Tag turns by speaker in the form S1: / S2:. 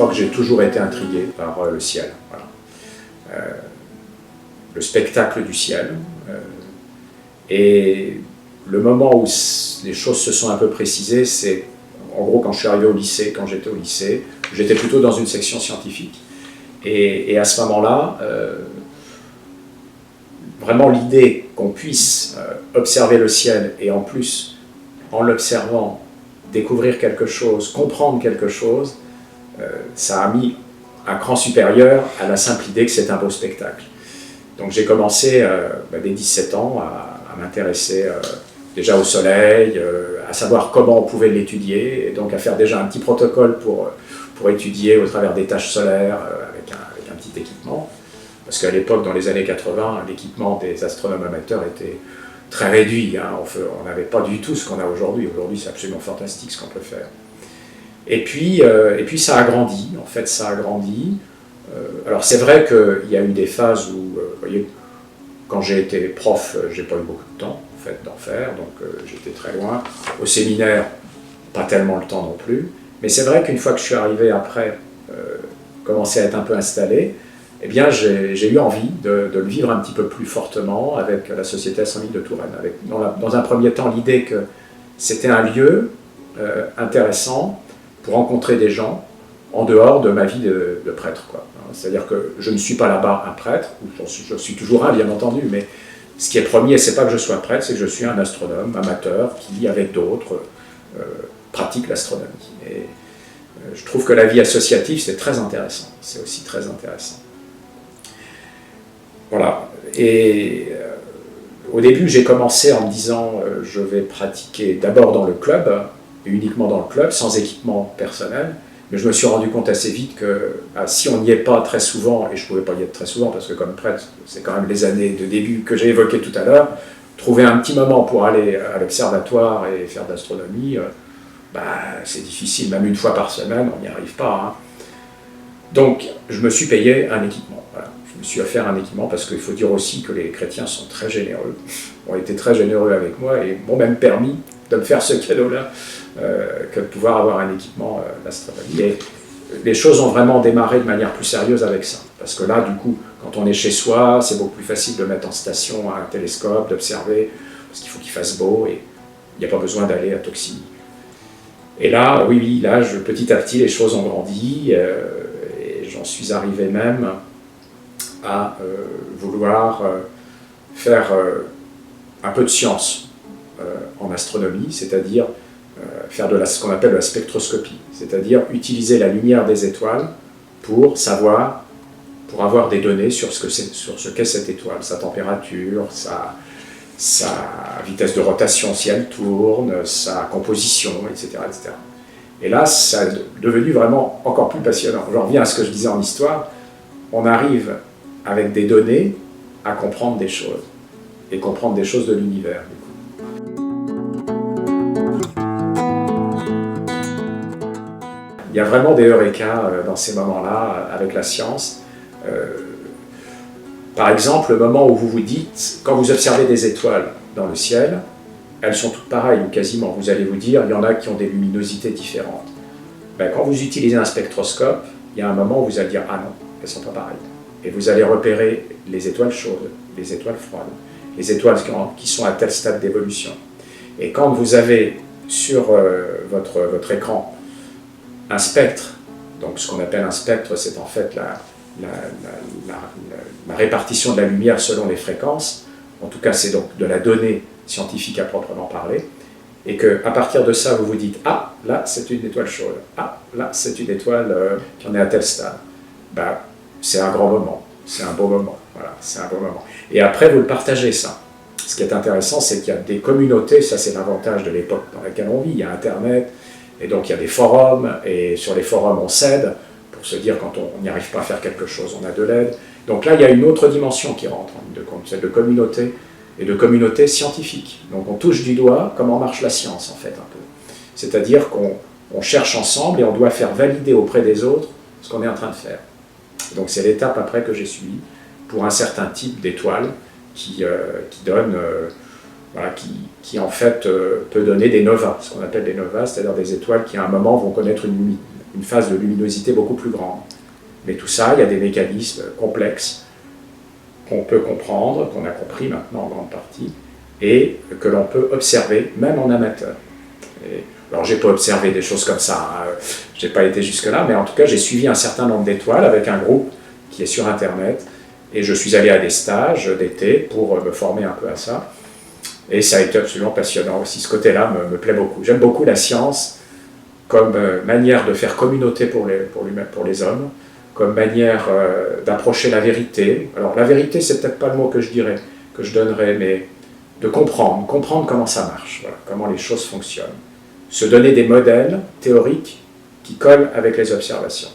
S1: crois que j'ai toujours été intrigué par le ciel. Voilà. Le spectacle du ciel. Et le moment où les choses se sont un peu précisées, c'est en gros quand je suis arrivé au lycée, quand j'étais au lycée, j'étais plutôt dans une section scientifique. Et à ce moment-là, vraiment l'idée qu'on puisse observer le ciel et en plus, en l'observant, découvrir quelque chose, comprendre quelque chose, ça a mis un cran supérieur à la simple idée que c'est un beau spectacle. Donc j'ai commencé dès 17 ans à m'intéresser déjà au soleil, à savoir comment on pouvait l'étudier, et donc à faire déjà un petit protocole pour étudier au travers des tâches solaires avec un petit équipement. Parce qu'à l'époque, dans les années 80, l'équipement des astronomes amateurs était très réduit. Hein. On n'avait pas du tout ce qu'on a aujourd'hui. Aujourd'hui, c'est absolument fantastique ce qu'on peut faire. Et puis ça a grandi. En fait, ça a grandi. Alors c'est vrai qu'il y a eu des phases où, vous voyez, quand j'ai été prof, j'ai pas eu beaucoup de temps en fait, d'en faire, donc j'étais très loin. Au séminaire, pas tellement le temps non plus. Mais c'est vrai qu'une fois que je suis arrivé après, commencer à être un peu installé, eh bien j'ai eu envie de le vivre un petit peu plus fortement avec la Société Astronomique de Touraine. Avec, dans un premier temps, l'idée que c'était un lieu intéressant pour rencontrer des gens en dehors de ma vie de prêtre, quoi. C'est-à-dire que je ne suis pas là-bas un prêtre, je suis toujours un, bien entendu, mais ce qui est premier, c'est pas que je sois prêtre, c'est que je suis un astronome amateur qui, avec d'autres, pratique l'astronomie. Et je trouve que la vie associative, c'est très intéressant. C'est aussi très intéressant. Voilà. Et au début, j'ai commencé en me disant je vais pratiquer d'abord dans le club, et uniquement dans le club, sans équipement personnel. Mais je me suis rendu compte assez vite que si on n'y est pas très souvent, et je ne pouvais pas y être très souvent parce que comme prêtre, c'est quand même les années de début que j'ai évoquées tout à l'heure, trouver un petit moment pour aller à l'observatoire et faire de l'astronomie, c'est difficile, même une fois par semaine, on n'y arrive pas. Hein. Donc je me suis payé un équipement. Voilà. Je me suis offert un équipement parce qu'il faut dire aussi que les chrétiens sont très généreux, ont été très généreux avec moi et m'ont même permis de me faire ce cadeau-là, que de pouvoir avoir un équipement d'astronomie. Et les choses ont vraiment démarré de manière plus sérieuse avec ça. Parce que là, du coup, quand on est chez soi, c'est beaucoup plus facile de mettre en station un télescope, d'observer, parce qu'il faut qu'il fasse beau et il n'y a pas besoin d'aller à Toxigny. Et là, oui, là, petit à petit, les choses ont grandi et j'en suis arrivé même à vouloir faire un peu de science en astronomie, c'est-à-dire faire ce qu'on appelle la spectroscopie, c'est-à-dire utiliser la lumière des étoiles pour avoir des données sur ce qu'est cette étoile, sa température, sa vitesse de rotation si elle tourne, sa composition, etc., etc. Et là, ça est devenu vraiment encore plus passionnant. J'en reviens à ce que je disais en histoire, on arrive avec des données à comprendre des choses, et comprendre des choses de l'univers. Il y a vraiment des eureka dans ces moments-là avec la science. Par exemple, le moment où vous vous dites, quand vous observez des étoiles dans le ciel, elles sont toutes pareilles, ou quasiment, vous allez vous dire, il y en a qui ont des luminosités différentes. Quand vous utilisez un spectroscope, il y a un moment où vous allez dire, ah non, elles ne sont pas pareilles. Et vous allez repérer les étoiles chaudes, les étoiles froides, les étoiles qui sont à tel stade d'évolution. Et quand vous avez sur votre écran un spectre, donc ce qu'on appelle un spectre, c'est en fait la répartition de la lumière selon les fréquences, en tout cas c'est donc de la donnée scientifique à proprement parler, et qu'à partir de ça vous vous dites, ah là c'est une étoile chaude, ah là c'est une étoile qui en est à tel stade, c'est un grand moment, c'est un beau moment, voilà, c'est un beau moment. Et après vous le partagez ça. Ce qui est intéressant, c'est qu'il y a des communautés, ça c'est l'avantage de l'époque dans laquelle on vit, il y a Internet, et donc il y a des forums, et sur les forums on s'aide pour se dire quand on n'y arrive pas à faire quelque chose, on a de l'aide. Donc là il y a une autre dimension qui rentre en ligne de compte, celle de communauté, et de communauté scientifique. Donc on touche du doigt comment marche la science en fait un peu. C'est-à-dire qu'on cherche ensemble et on doit faire valider auprès des autres ce qu'on est en train de faire. Donc c'est l'étape après que j'ai suivie pour un certain type d'étoile qui donne... Voilà, qui en fait peut donner des novas, ce qu'on appelle des novas, c'est-à-dire des étoiles qui à un moment vont connaître une une phase de luminosité beaucoup plus grande. Mais tout ça, il y a des mécanismes complexes qu'on peut comprendre, qu'on a compris maintenant en grande partie, et que l'on peut observer même en amateur. Alors j'ai pas observé des choses comme ça, hein. J'ai pas été jusque-là, mais en tout cas j'ai suivi un certain nombre d'étoiles avec un groupe qui est sur Internet, et je suis allé à des stages d'été pour me former un peu à ça, et ça a été absolument passionnant aussi. Ce côté-là me plaît beaucoup. J'aime beaucoup la science comme manière de faire communauté pour les hommes, comme manière d'approcher la vérité. Alors la vérité, c'est peut-être pas le mot que je dirais, que je donnerais, mais de comprendre comment ça marche, voilà, comment les choses fonctionnent. Se donner des modèles théoriques qui collent avec les observations.